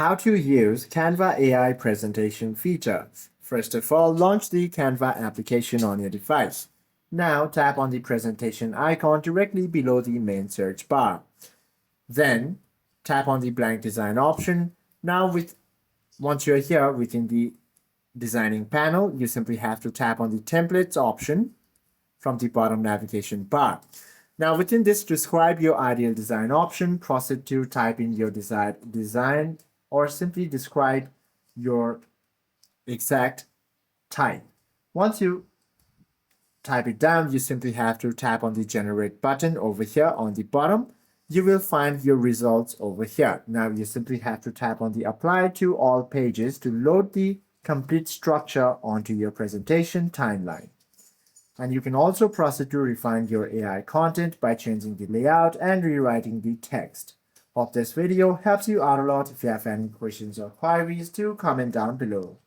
How to use Canva AI presentation feature. First of all, launch the Canva application on your device. Now tap on the presentation icon directly below the main search bar. Then tap on the blank design option. Once you're here within the designing panel, you simply have to tap on the templates option from the bottom navigation bar. Now within this, describe your ideal design option, proceed to type in your desired design, or simply describe your exact type. Once you type it down, you simply have to tap on the generate button over here on the bottom. You will find your results over here. Now you simply have to tap on the apply to all pages to load the complete structure onto your presentation timeline. And you can also proceed to refine your AI content by changing the layout and rewriting the text. Hope this video helps you out a lot. If you have any questions or queries, do comment down below.